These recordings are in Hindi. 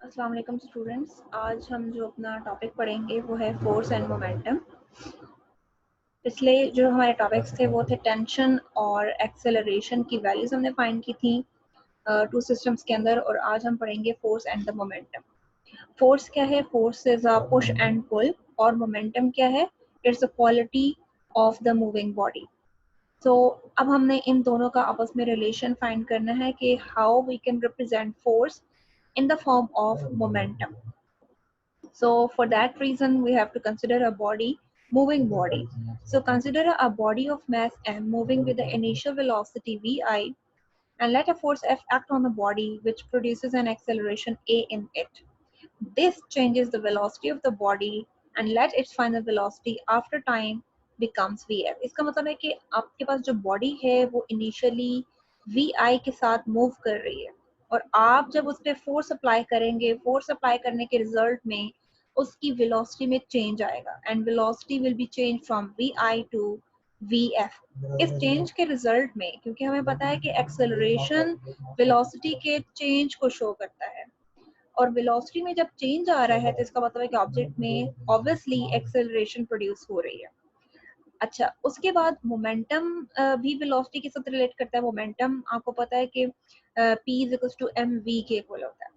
अस्सलाम वालेकुम स्टूडेंट्स। आज हम जो अपना टॉपिक पढ़ेंगे वो है फोर्स एंड मोमेंटम। पिछले जो हमारे टॉपिक्स थे वो थे टेंशन और एक्सेलरेशन की वैल्यूज हमने फाइंड की थी टू सिस्टम्स के अंदर, और आज हम पढ़ेंगे force and the momentum. Force क्या है? Force is a push and pull, और मोमेंटम क्या है? It's a quality of the moving body. तो अब हमने इन दोनों का आपस में रिलेशन फाइंड करना है कि how we can represent force in the form of momentum. So for that reason we have to consider a body, moving body. So consider a body of mass m moving with the initial velocity vi, and let a force F act on the body which produces an acceleration a in it. This changes the velocity of the body and let its final velocity after time becomes vf. इसका मतलब है कि आपके पास जो बॉडी है वो इनिशियली vi के साथ मूव कर रही है, और आप जब उस पर फोर्स अप्लाई करेंगे, फोर्स अप्लाई करने के रिजल्ट में उसकी वेलोसिटी में चेंज आएगा, and velocity will be change from vi to vf. इस चेंज के रिजल्ट में, क्योंकि हमें पता है कि एक्सेलरेशन वेलोसिटी के चेंज को शो करता है, और वेलोसिटी में जब चेंज आ रहा है तो इसका मतलब है कि ऑब्जेक्ट में ऑब्वियसली एक्सेलरेशन प्रोड्यूस हो रही है। अच्छा, उसके बाद मोमेंटम भी वेलोसिटी के साथ रिलेट करता है। मोमेंटम आपको पता है कि p is equal to mv के इक्वल होता है।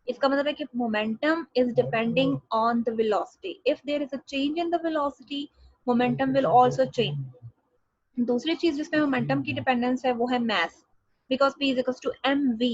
इसका मतलब है कि momentum is depending on the velocity. If there is a change in the velocity, momentum will also change. दूसरी चीज जिसमें मोमेंटम की डिपेंडेंस है वो है mass, because p is equal to mv।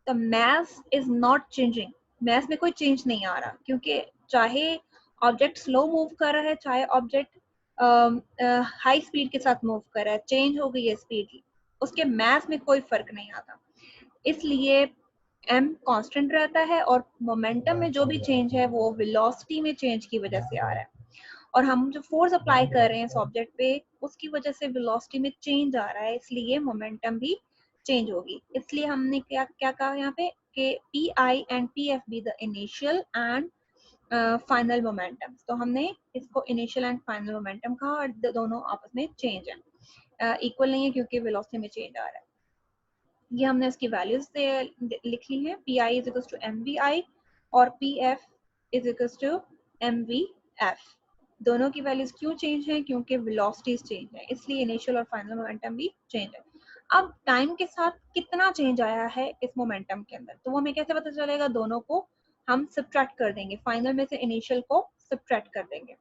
The mass is not changing, mass में कोई चेंज नहीं आ रहा, क्योंकि चाहे ऑब्जेक्ट स्लो मूव कर रहा है, चाहे ऑब्जेक्ट हाई स्पीड के साथ मूव कर रहा है, चेंज हो गई है स्पीड, उसके मास में कोई फर्क नहीं आता। इसलिए m कांस्टेंट रहता है, और मोमेंटम में जो भी चेंज है वो वेलोसिटी में चेंज की वजह से आ रहा है, और हम जो फोर्स अप्लाई कर रहे हैं इस ऑब्जेक्ट पे उसकी वजह से वेलोसिटी में चेंज आ रहा है, इसलिए मोमेंटम भी चेंज होगी। इसलिए हमने क्या क्या कहा यहाँ पे कि P I and P F be the initial and final momentum. तो हमने इसको इनिशियल एंड फाइनल मोमेंटम कहा, और दोनों आपस में चेंज है, इक्वल नहीं है, क्योंकि वेलोसिटी में चेंज आ रहा है। ये हमने इसकी वैल्यूज लिख ली है। P I is equal to M V I और P F is equal to M V F. दोनों की वैल्यूज क्यों चेंज है? क्योंकि वेलोसिटीज चेंज है, इसलिए इनिशियल और फाइनल मोमेंटम भी चेंज है। अब टाइम के साथ कितना चेंज आया है इस मोमेंटम के अंदर, तो वो हमें कैसे पता चलेगा? दोनों को हम सब्ट्रैक्ट कर देंगे, फाइनल में से इनिशियल को सब्ट्रैक्ट कर देंगे।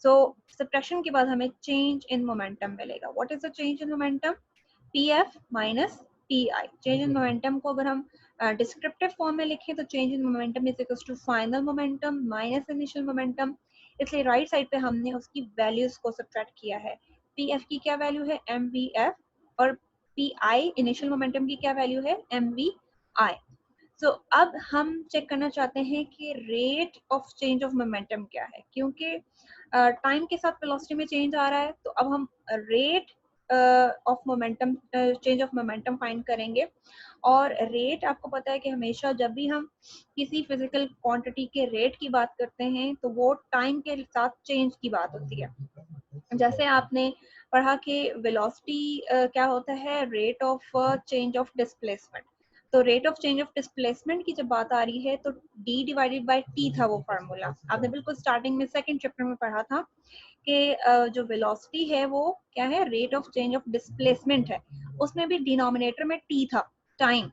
सो सब्ट्रैक्शन के बाद हमें चेंज इन मोमेंटम मिलेगा। What is the change in momentum? P F minus P I. Change in momentum को अगर हम डिस्क्रिप्टिव फॉर्म में लिखें तो change in momentum is equal to final momentum minus initial momentum. इसलिए राइट साइड पे हमने उसकी वैल्यूज को सब्ट्रैक्ट किया है। पी एफ की क्या वैल्यू है? एम वी एफ, और पी आई इनिशियल मोमेंटम की क्या वैल्यू है? एम वी आई। सो अब हम चेक करना चाहते हैं कि rate of change of momentum क्या है, क्योंकि टाइम के साथ वेलोसिटी में चेंज आ रहा है, तो अब हम rate of momentum, change of momentum find करेंगे। और रेट आपको पता है कि हमेशा जब भी हम किसी फिजिकल क्वांटिटी के रेट की बात करते हैं तो वो टाइम के साथ चेंज की बात होती है। जैसे आपने पढ़ा कि वेलोसिटी क्या होता है? Rate of change of displacement. तो rate of change of displacement की जब बात आ रही है तो d डिवाइडेड बाय t था वो फार्मूला। आपने बिल्कुल स्टार्टिंग में सेकंड चैप्टर में पढ़ा था कि जो वेलोसिटी है वो क्या है? Rate of change of displacement है। उसमें भी डिनोमिनेटर में t था, टाइम।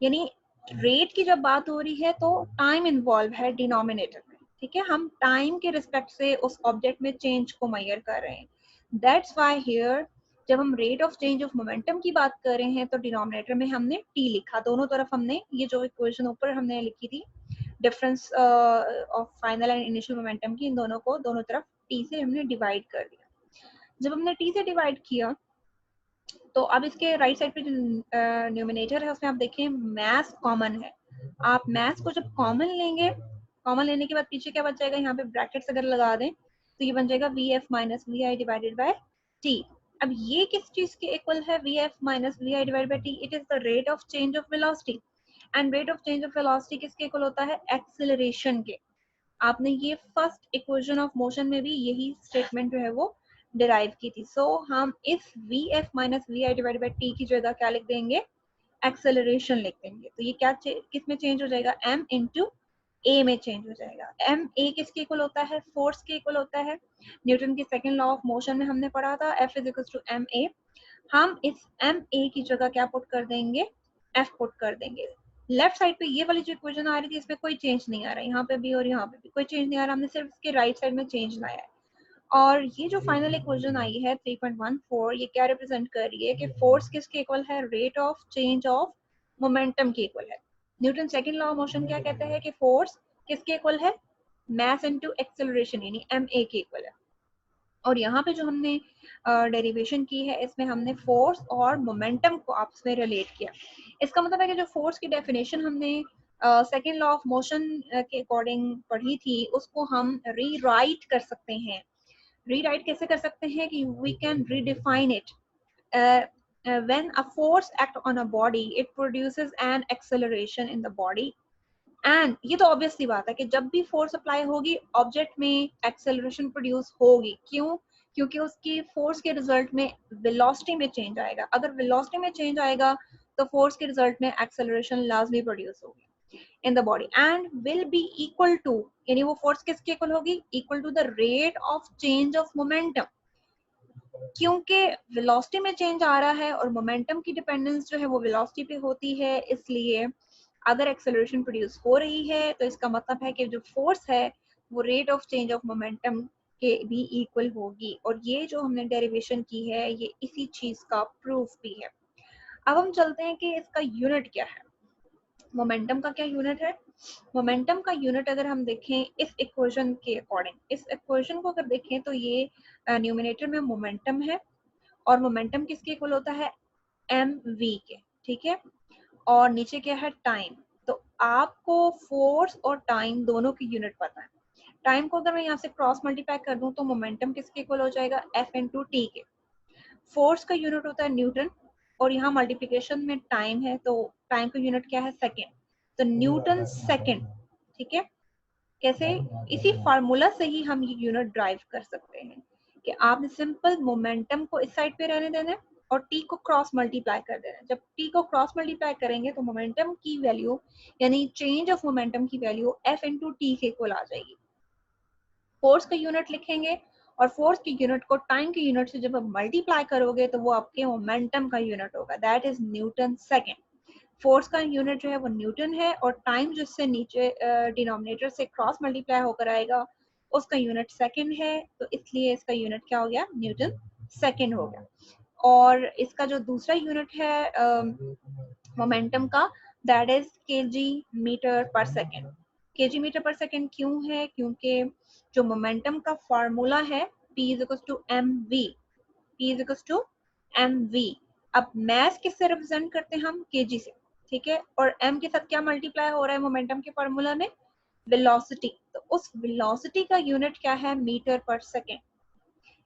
यानी रेट की जब बात हो रही है तो टाइम इन्वॉल्व है डिनोमिनेटर में, ठीक है? हम टाइम के रिस्पेक्ट से उस ऑब्जेक्ट में चेंज को मेजर कर रहे हैं। दैट्स व्हाई हियर जब हम rate of change of momentum की बात कर रहे हैं तो डिनोमिनेटर में हमने टी लिखा, दोनों तरफ हमने ये जो इक्वेशन ऊपर हमने लिखी थी difference of final and initial momentum की, इन दोनों को दोनों तरफ टी से हमने डिवाइड कर दिया। जब हमने टी से डिवाइड किया तो अब इसके राइट साइड पे जो न्यूमिनेटर है उसमें आप देखें मैथ कॉमन है। आप मैथ को जब कॉमन लेंगे, कॉमन लेने के बाद पीछे क्या बच जाएगा? यहाँ पे ब्रैकेट्स अगर लगा दें तो ये बन जाएगा V F minus V I divided by T. अब ये किस चीज के इक्वल है? V F minus V I divided by T. It is the rate of change of velocity, and rate of change of velocity किसके इक्वल होता है? एक्सेलरेशन के। आपने ये फर्स्ट इक्वेशन ऑफ मोशन में भी यही स्टेटमेंट जो है वो डिराइव की थी। सो हम इस V F minus V I divide by T की जगह क्या लिख देंगे? एक्सेलरेशन लिख देंगे। तो ये क्या किस में चेंज हो जाएगा? m इंटू ए में चेंज हो जाएगा। एम ए किसके इक्वल होता है? फोर्स के इक्वल होता है। न्यूटन की सेकंड लॉ ऑफ मोशन में हमने पढ़ा था F is equal to M A. हम इस एम ए की जगह क्या पुट कर देंगे? एफ पुट कर देंगे। लेफ्ट साइड पे ये वाली जो इक्वेशन आ रही थी इसमें कोई चेंज नहीं आ रहा है, यहाँ पे भी और यहाँ पे भी कोई चेंज नहीं आ रहा, हमने सिर्फ इसके राइट साइड में चेंज लाया है। और ये जो फाइनल इक्वेशन आई है 3.14, ये क्या रिप्रेजेंट कर रही है कि फोर्स किसके इक्वल है? Rate of change of momentum के इक्वल है। Newton second law of motion क्या कहता है कि फोर्स किसके इक्वल है? मास इनटू एक्सेलरेशन यानी एम ए के इक्वल है। और यहाँ पे जो हमने डेरिवेशन की है इसमें हमने फोर्स और मोमेंटम को आपस में रिलेट किया। इसका मतलब है कि जो फोर्स की डेफिनेशन हमने सेकेंड लॉ ऑफ मोशन के अकॉर्डिंग पढ़ी थी उसको हम रीराइट कर सकते हैं। रीराइट कैसे कर सकते हैं कि we can redefine it. when a force act on a body it produces an acceleration in the body and ये तो ऑब्वियस सी बात है कि जब भी फोर्स अप्लाई होगी ऑब्जेक्ट में एक्सेलरेशन प्रोड्यूस होगी। क्यों? क्योंकि उसकी फोर्स के रिजल्ट में वेलोसिटी में चेंज आएगा। अगर वेलोसिटी में चेंज आएगा तो फोर्स के रिजल्ट में एक्सेलरेशन लाजमी प्रोड्यूस होगी in the body and will be equal to, यानी वो फोर्स किसके इक्वल होगी? Equal to the rate of change of momentum. क्योंकि वेलोसिटी में चेंज आ रहा है और मोमेंटम की डिपेंडेंस जो है वो वेलोसिटी पे होती है, इसलिए अगर एक्सेलरेशन प्रोड्यूस हो रही है तो इसका मतलब है कि जो फोर्स है वो rate of change of momentum के भी इक्वल होगी। और ये जो हमने डेरिवेशन की है ये इसी चीज का प्रूफ भी है। अब हम चलते हैं कि इसका यूनिट क्या है। मोमेंटम का क्या यूनिट है? मोमेंटम का यूनिट अगर हम देखें इस इक्वेशन के अकॉर्डिंग, इस इक्वेशन को अगर देखें तो ये न्यूमिनेटर में मोमेंटम है और मोमेंटम किसके इक्वल होता है? एम वी के, ठीक है। और नीचे क्या है? टाइम। तो आपको फोर्स और टाइम दोनों की यूनिट पता है। टाइम को अगर मैं यहाँ से क्रॉस मल्टीप्लाई कर दूं तो मोमेंटम किसके इक्वल हो जाएगा? एफ इनटू टी के। फोर्स का यूनिट होता है न्यूटन और यहाँ मल्टीप्लिकेशन में टाइम है तो टाइम का यूनिट क्या है? सेकेंड। तो न्यूटन सेकेंड, ठीक है। कैसे? इसी फार्मूला से ही हम ये यूनिट ड्राइव कर सकते हैं कि आपने सिंपल मोमेंटम को इस साइड पे रहने देना है और टी को क्रॉस मल्टीप्लाई कर देना है। जब टी को क्रॉस मल्टीप्लाई करेंगे तो मोमेंटम की वैल्यू यानी चेंज ऑफ मोमेंटम की वैल्यू एफ इनटू टी के इक्वल आ जाएगी। फोर्स का यूनिट लिखेंगे और फोर्स की यूनिट को टाइम की यूनिट से जब आप मल्टीप्लाई करोगे तो वो आपके मोमेंटम का यूनिट होगा, that is Newton second. Force का यूनिट जो है वो न्यूटन है और टाइम जिससे नीचे डिनोमिनेटर से क्रॉस मल्टीप्लाई होकर आएगा उसका यूनिट सेकेंड है, तो इसलिए इसका यूनिट क्या हो गया? न्यूटन सेकेंड हो गया। और इसका जो दूसरा यूनिट है मोमेंटम का, that is KG metre per second. KG metre per second क्यों है? क्योंकि जो मोमेंटम का फार्मूला है P is equal to M V, P is equal to M V. अब मैस किससे रिप्रेजेंट करते हैं हम? केजी से, ठीक है। और m के साथ क्या मल्टीप्लाई हो रहा है मोमेंटम के फार्मूला में? वेलोसिटी। तो उस वेलोसिटी का यूनिट क्या है? Metre per second.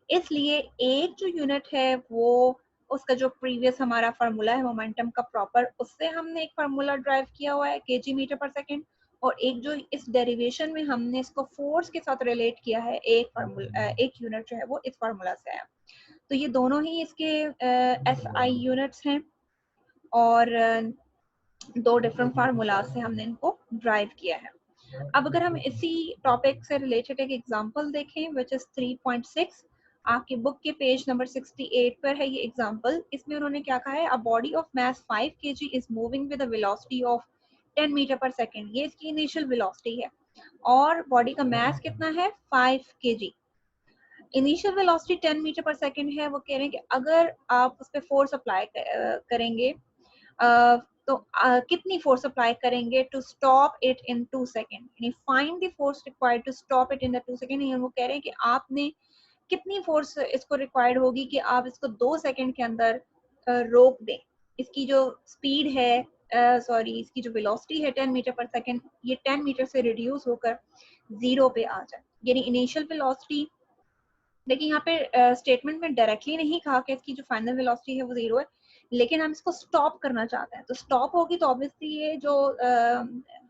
इसलिए एक जो यूनिट है वो उसका जो प्रीवियस हमारा फार्मूला है मोमेंटम का प्रॉपर, उससे हमने एक फार्मूला ड्राइव किया हुआ है केजी मीटर पर सेकेंड, और एक जो इस डेरिवेशन में हमने इसको फोर्स के साथ रिलेट किया है एक फार्मूला, एक यूनिट जो है वो इस फार्मूला से आया। तो ये दोनों ही इसके SI यूनिट्स हैं और दो डिफरेंट फार्मूला से हमने इनको ड्राइव किया है। अब अगर हम इसी टॉपिक से रिलेटेड एक एग्जांपल देखें विच इज 3.6, आपकी बुक के पेज नंबर 68 पर है ये एग्जांपल। इसमें उन्होंने क्या कहा है? A body of mass 5 kg इज moving with a velocity of 10 metre per second. ये इसकी इनिशियल वेलोसिटी है और बॉडी का मास कितना है? 5 kg। Initial velocity 10 metre per second है। वो कह रहे हैं कि अगर आप उस पर फोर्स अप्लाई करेंगे तो कितनी फोर्स अप्लाई करेंगे to stop it in 2 second, यानी find the force required to stop it in the 2 second. वो कह रहे हैं कि आपने कितनी फोर्स इसको रिक्वायर्ड होगी कि आप इसको 2 सेकेंड के अंदर रोक दें। इसकी जो स्पीड है सॉरी इसकी जो वेलोसिटी है 10 मीटर पर सेकेंड, ये 10 मीटर से रिड्यूस होकर 0 पे आ जाए, यानी इनिशियल वेलोसिटी। देखिए यहाँ पे स्टेटमेंट में डायरेक्टली नहीं कहा कि इसकी जो फाइनल वेलोसिटी है वो 0 है, लेकिन हम इसको स्टॉप करना चाहते हैं। तो स्टॉप होगी तो ऑब्वियसली ये जो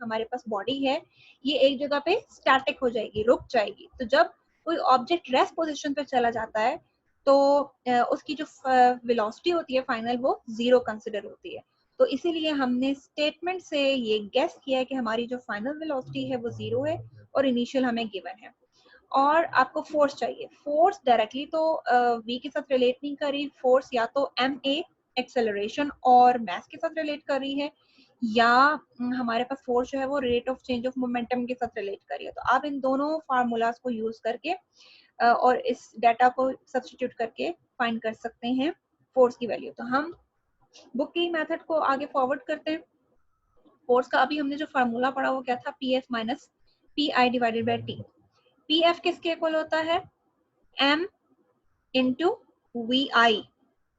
हमारे पास बॉडी है ये एक जगह पे स्टैटिक हो जाएगी, रुक जाएगी। तो जब कोई ऑब्जेक्ट रेस्ट पोजीशन पे चला जाता है तो उसकी जो वेलोसिटी होती है फाइनल वो 0 कंसिडर होती है। तो इसीलिए हमने स्टेटमेंट से ये गेस किया है कि हमारी जो फाइनल वेलोसिटी है वो 0 है और इनिशियल हमें गिवन है। और आपको फोर्स चाहिए। फोर्स डायरेक्टली तो v के साथ रिलेट नहीं कर रही, फोर्स या तो ma एक्सेलरेशन और मास के साथ रिलेट कर रही है, या हमारे पास फोर्स जो है वो rate of change of momentum के साथ रिलेट कर रही है। तो आप इन दोनों फार्मूलाज को यूज करके और इस डाटा को सब्स्टिट्यूट करके फाइंड कर सकते हैं फोर्स की वैल्यू। तो हम बुक की मेथड को आगे फॉरवर्ड करते हैं। फोर्स का अभी हमने जो फार्मूला पढ़ा वो क्या था, P F minus P I divided by T. P F किसके इक्वल होता है, m इंटू वी आई।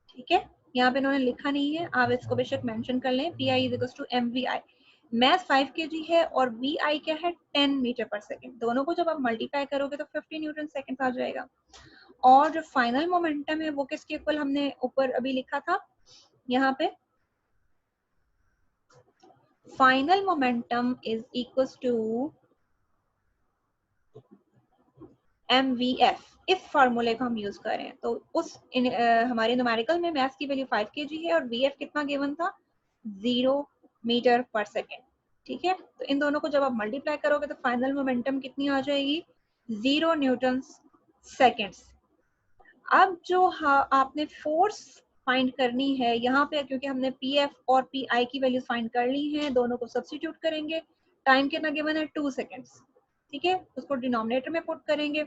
ठीक है, यहाँ पे इन्होंने लिखा नहीं है, आप इसको बेशक मेंशन कर लें। P I is equal to M V I. Mass 5 kg है और वी आई क्या है, 10 मीटर पर सेकेंड। दोनों को जब आप मल्टीप्लाई करोगे तो 50 न्यूटन सेकेंड आ जाएगा। और जो फाइनल मोमेंटम है वो किसके इक्वल हमने ऊपर अभी लिखा था, यहाँ पे final momentum is equal to MVF। इस फार्मूले को हम यूज कर रहे हैं। तो उस हमारे न्यूमेरिकल में मैथ की वैल्यू 5 kg है और VF कितना गिवन था, 0 मीटर पर सेकेंड। ठीक है, तो इन दोनों को जब आप मल्टीप्लाई करोगे तो फाइनल मोमेंटम कितनी आ जाएगी, 0 न्यूटन सेकेंड्स। अब जो आपने फोर्स फाइंड करनी है यहाँ पे, क्योंकि हमने PF और PI की वैल्यू फाइंड कर ली है, दोनों को सब्स्टिट्यूट करेंगे। टाइम कितना गिवन है, 2 सेकेंड्स। ठीक है, उसको डिनोमिनेटर में पुट करेंगे।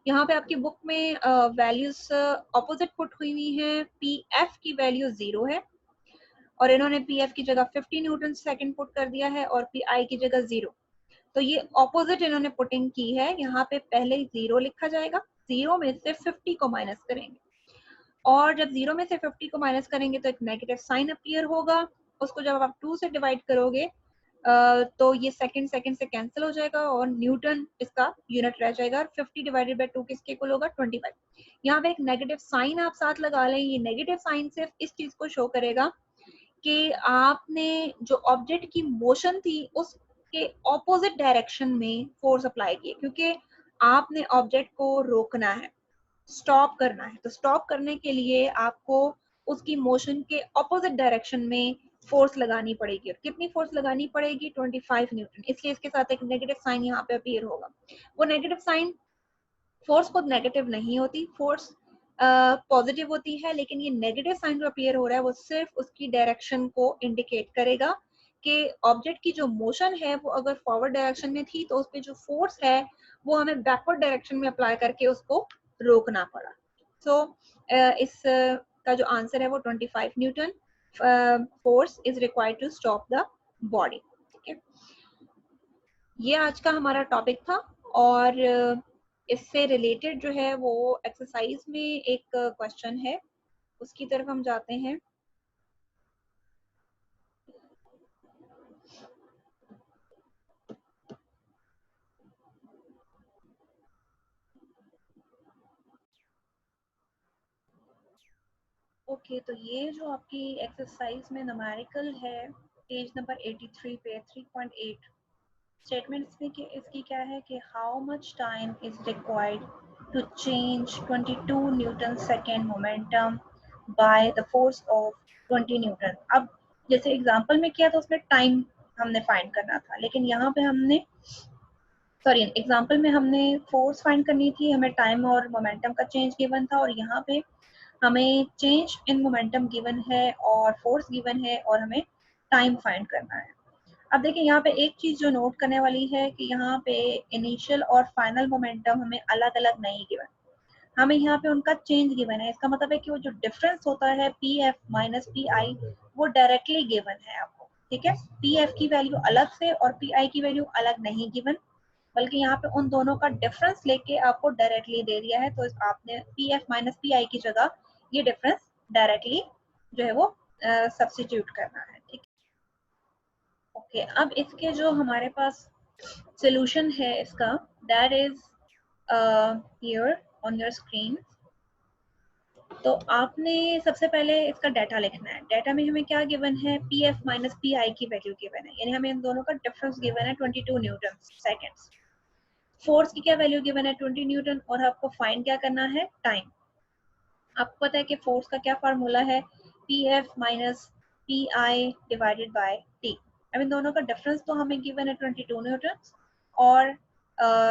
यहाँ पे आपकी बुक में वैल्यूज ऑपोजिट पुट हुई हुई है। PF की वैल्यू 0 है और इन्होंने PF की जगह 50 न्यूटन सेकेंड पुट कर दिया है और PI की जगह 0। तो ये ऑपोजिट इन्होंने पुटिंग की है। यहाँ पे पहले 0 लिखा जाएगा, 0 में से 50 को माइनस करेंगे और जब 0 में से 50 को माइनस करेंगे तो एक नेगेटिव साइन अपीयर होगा। उसको जब आप 2 से डिवाइड करोगे तो ये सेकंड सेकंड से कैंसिल हो जाएगा और न्यूटन इसका यूनिट रह जाएगा। और 50 डिवाइडेड बाय 2 किसके इक्वल होगा, 25। यहाँ पे एक नेगेटिव साइन आप साथ लगा लें। ये नेगेटिव साइन सिर्फ इस चीज को शो करेगा कि आपने जो ऑब्जेक्ट की मोशन थी उसके ऑपोजिट डायरेक्शन में फोर्स अप्लाई किए, क्योंकि आपने ऑब्जेक्ट को रोकना है, स्टॉप करना है। तो स्टॉप करने के लिए आपको उसकी मोशन के ऑपोजिट डायरेक्शन में फोर्स लगानी पड़ेगी। और कितनी फोर्स लगानी पड़ेगी, 25 न्यूटन। इसलिए इसके साथ एक नेगेटिव साइन यहाँ पे अपीयर होगा। वो नेगेटिव साइन, फोर्स खुद नेगेटिव नहीं होती, फोर्स पॉजिटिव होती है, लेकिन ये नेगेटिव साइन जो अपीयर हो रहा है वो सिर्फ उसकी डायरेक्शन को इंडिकेट करेगा कि ऑब्जेक्ट की जो मोशन है वो अगर फॉरवर्ड डायरेक्शन में थी तो उस पर जो फोर्स है वो हमें बैकवर्ड डायरेक्शन में अप्लाई करके उसको रोकना पड़ा। सो इस का जो आंसर है वो 25 newton force is required to stop the body. ठीक है, ये आज का हमारा टॉपिक था। और इससे रिलेटेड जो है वो एक्सरसाइज में एक क्वेश्चन है, उसकी तरफ हम जाते हैं। ओके, तो ये जो आपकी एक्सरसाइज में न्यूमेरिकल है पेज नंबर 83 पे 3.8 स्टेटमेंट्स में कि इसकी क्या है कि how much time is required to change 22 newton second momentum by the force of 20 newton. अब जैसे एग्जांपल में किया तो उसमें टाइम हमने फाइंड करना था, लेकिन यहाँ पे हमने एग्जांपल में हमने फोर्स फाइंड करनी थी, हमें टाइम और मोमेंटम का चेंज गिवन था, और यहाँ पे हमें चेंज इन मोमेंटम गिवन है और फोर्स गिवन है और हमें टाइम फाइंड करना है। अब देखिए यहाँ पे एक चीज जो नोट करने वाली है कि यहाँ पे इनिशियल और फाइनल मोमेंटम हमें अलग अलग नहीं गिवन, हमें यहाँ पे उनका चेंज गिवन है। इसका मतलब है कि वो जो डिफरेंस होता है पी एफ माइनस पी आई वो डायरेक्टली गिवन है आपको। ठीक है, पी एफ की वैल्यू अलग से और पी आई की वैल्यू अलग नहीं गिवन, बल्कि यहाँ पे उन दोनों का डिफरेंस लेके आपको डायरेक्टली दे दिया है। तो आपने पी एफ माइनस पी आई की जगह ये डिफरेंस डायरेक्टली जो है वो सब्स्टिट्यूट करना है। ठीक है, ओके। अब इसके जो हमारे पास सोल्यूशन है इसका, that is here on your screen. तो आपने सबसे पहले इसका डाटा लिखना है। डाटा में हमें क्या गिवन है, पी एफ माइनस पी आई की वैल्यू गिवन है, यानी हमें इन दोनों का डिफरेंस गिवन है 22 न्यूटन सेकेंड्स। फोर्स की क्या वैल्यू गिवन है, 20 न्यूटन, और आपको फाइंड क्या करना है, टाइम। आपको पता है कि फोर्स का क्या फार्मूला है, P F minus PI divided by T। I mean दोनों का डिफरेंस तो हमें गिवन है 22 न्यूटन, और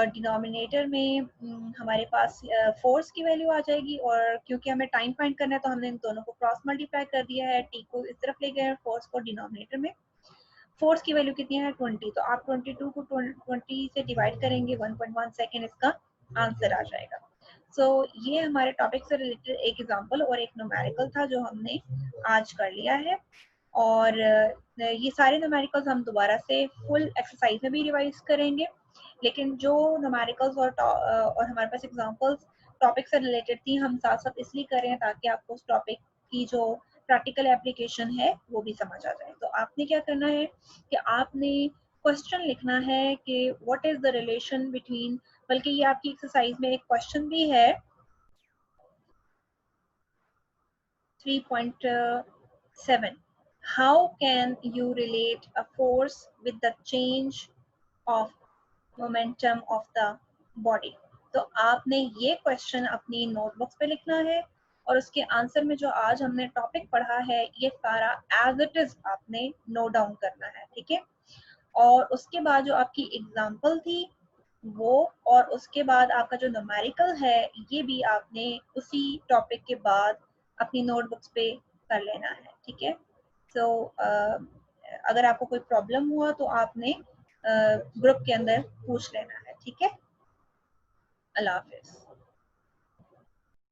डिनोमिनेटर में हमारे पास फोर्स की वैल्यू आ जाएगी, और क्योंकि हमें टाइम फाइंड करना है तो हमने इन दोनों को क्रॉस मल्टीप्लाई कर दिया है, T को इस तरफ ले गए, फोर्स को डिनोमिनेटर में। फोर्स की वैल्यू कितनी है 20, तो आप 22 को 20 से डिवाइड करेंगे 1.1 सेकेंड, इसका आंसर आ जाएगा। सो ये हमारे टॉपिक से रिलेटेड एक एग्जांपल और एक न्यूमेरिकल था जो हमने आज कर लिया है, और ये सारे न्यूमेरिकल्स हम दोबारा से फुल एक्सरसाइज में भी रिवाइज करेंगे, लेकिन जो न्यूमेरिकल्स और हमारे पास एग्जांपल्स टॉपिक से रिलेटेड थी हम साथ साथ इसलिए कर रहे हैं ताकि आपको उस टॉपिक की जो प्रैक्टिकल एप्लीकेशन है वो भी समझ आ जाए। तो आपने क्या करना है कि आपने क्वेश्चन लिखना है कि what is the relation between, बल्कि ये आपकी एक्सरसाइज में एक क्वेश्चन भी है 3.7, how can you relate a force with the change of momentum of the body। तो आपने ये क्वेश्चन अपनी नोटबुक्स पे लिखना है, और उसके आंसर में जो आज हमने टॉपिक पढ़ा है ये सारा एज इट इज आपने नोट डाउन करना है, ठीक है। और उसके बाद जो आपकी एग्जाम्पल थी वो, और उसके बाद आपका जो न्यूमेरिकल है ये भी आपने उसी टॉपिक के बाद अपनी नोटबुक्स पे कर लेना है, ठीक है। सो अगर आपको कोई प्रॉब्लम हुआ तो आपने ग्रुप के अंदर पूछ लेना है, ठीक है। अल्लाह हाफिज।